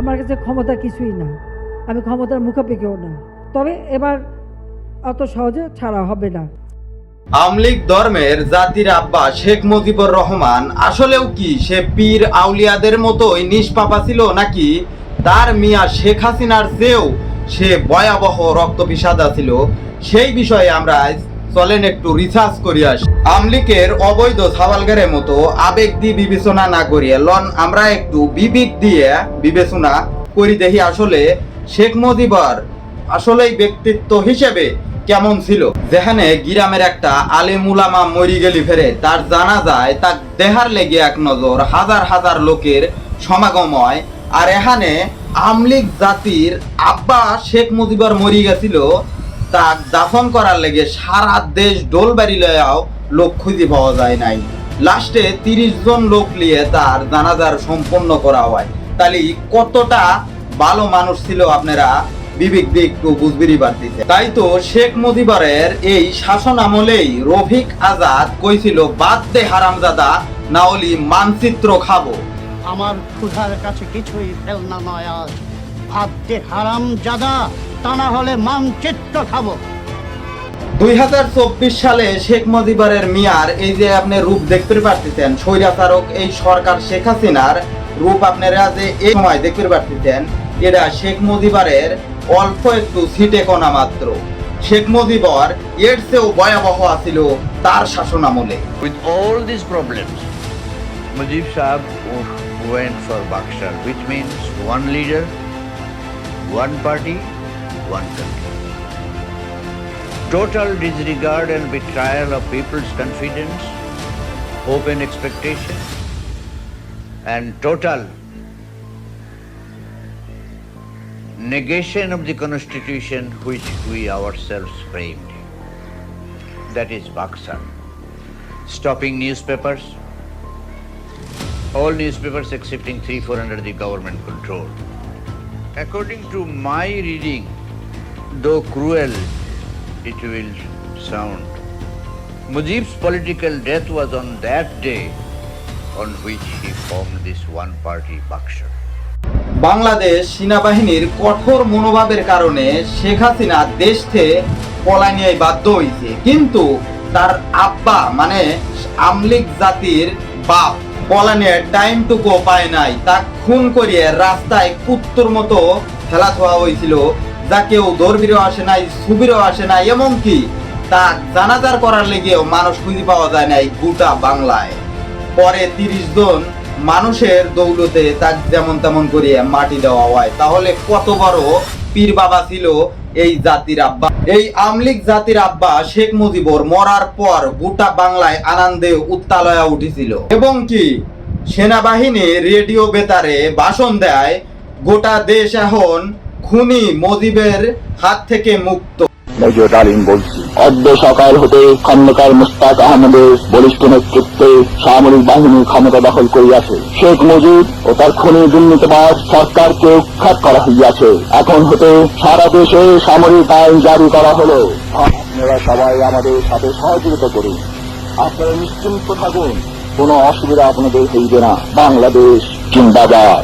আমার কাছে ক্ষমতা কিছুই না, আমি ক্ষমতার মুখাপেক্ষিও না। তবে এবার অত সহজে ছাড়া হবে না। আওয়ামী লীগ ধর্মের জাতির আব্বা শেখ মুজিবুর রহমান আসলেও কি সে পীর আউলিয়াদের মতোই নিষ্পাপা ছিল, নাকি তার মিয়া শেখ হাসিনার চেয়েও সে ভয়াবহ রক্ত বিষাদা ছিল? সেই বিষয়ে আমরা চলেন একটু রিসার্চ করি আসি। আওয়ামী লীগের অবৈধ ছাওয়ালগারের মতো আবেগ দিয়ে বিবেচনা না করিয়ে লন আমরা একটু বিবেক দিয়ে বিবেচনা করি দেখি আসলে শেখ মুজিবুর আসলেই ব্যক্তিত্ব হিসেবে কেমন ছিল। যেখানে গ্রামের একটা আলেম উলামা মরি গেলি ফেরে তার জানা যায় তার দেহার লেগে এক নজর হাজার হাজার লোকের সমাগম হয়, আর এখানে আওয়ামী লীগ জাতির আব্বা শেখ মুজিবুর মরি গেছিল, তাক দাফন করার লেগে সারা দেশ ডোলবাড়ি লয়াও লোক খুঁজে পাওয়া যায় নাই। লাস্টে 30 জন লোক নিয়ে তার জানাজার সম্পন্ন করা হয়। তাহলে কতটা ভালো মানুষ ছিল আপনারা বিবেক দিয়ে একটু বুঝবেরই পারতেছে। তাই তো শেখ মুজিবুরের এই শাসন আমলেই রফিক আজাদ কইছিল বাদ দে হারামজাদা, না হলি মানচিত্র খাবো। আমার ক্ষুধার কাছে কিছুই ফেলনা নয় আজ, ভাত দে হারামজাদা, তা না হলে মানচিত্র খাবো। 2024 সালে শেখ মুজিবুরের মিয়ার এই যে আপনি রূপ দেখতে পারতেছেন, স্বৈরাচারক এই সরকার শেখ হাসিনার রূপ আপনারা যে এই সময় দেখতে পারতেছেন, এটা শেখ মুজিবুরের অল্প একটু ছিটে কণা মাত্র। শেখ মুজিবুর এর চেয়েও ভয়াবহ ছিল তার শাসন আমলে। With all these problems, Mujib Sahab went for Bakshar, which means one leader, one party, one country. Total disregard and betrayal of people's confidence, hope and expectation, and total negation of the constitution which we ourselves framed. That is Bakshar. Stopping newspapers, all newspapers excepting 3-4 under the government control. According to my reading, though cruel it will sound, Mujib's political death was on that day on which he formed this one-party Bakshar. Bangladesh সেনাবাহিনীর কঠোর মনোভাবের কারণে শেখ হাসিনা দেশ থেকে পলায়নে বাধ্য হয়েছে, কিন্তু তার আব্বা মানে আওয়ামী লীগ জাতির বাপ পলায়নের টাইমটুকু পায় নাই। তা খুন করিয়ে রাস্তায় কুত্তর মতো ফেলা থোয়া হয়েছিল, যা কেউ দৌড়বিরও আসে নাই, ছবিরও আসে নাই, এমনকি তা জানাজার করার লেগেও মানুষ খুঁজে পাওয়া যায় নাই গোটা বাংলায়। পরে 30 জন মানুষের দৌলতে তাক যেমন তেমন করিয়ে মাটি দেওয়া হয়। তাহলে কত বড় পীর বাবা ছিল এই জাতির আব্বা। এই আওয়ামী লীগ জাতির আব্বা শেখ মুজিবুর মরার পর গোটা বাংলায় আনন্দে উত্তালয়া উঠেছিল, এবং কি সেনাবাহিনী রেডিও বেতারে ভাষণ দেয় গোটা দেশ এখন খুনি মুজিবের হাত থেকে মুক্ত। মেজর ডালিম বলছি, অদ্য সকাল হতে খন্দকার মুস্তাক আহমদের বলিষ্ঠ নেতৃত্বে সামরিক বাহিনী ক্ষমতা দখল করিয়াছে। শেখ মুজিব ও তার খুনি দুর্নীতিবাজ সরকারকে উৎখাত করা হইয়াছে। এখন হতে সারা দেশে সামরিক আইন জারি করা হলো। আপনারা সবাই আমাদের সাথে সহযোগিতা করুন, আপনারা নিশ্চিন্ত থাকুন, কোনো অসুবিধা আপনাদের হইবে না। বাংলাদেশ জিন্দাবাদ।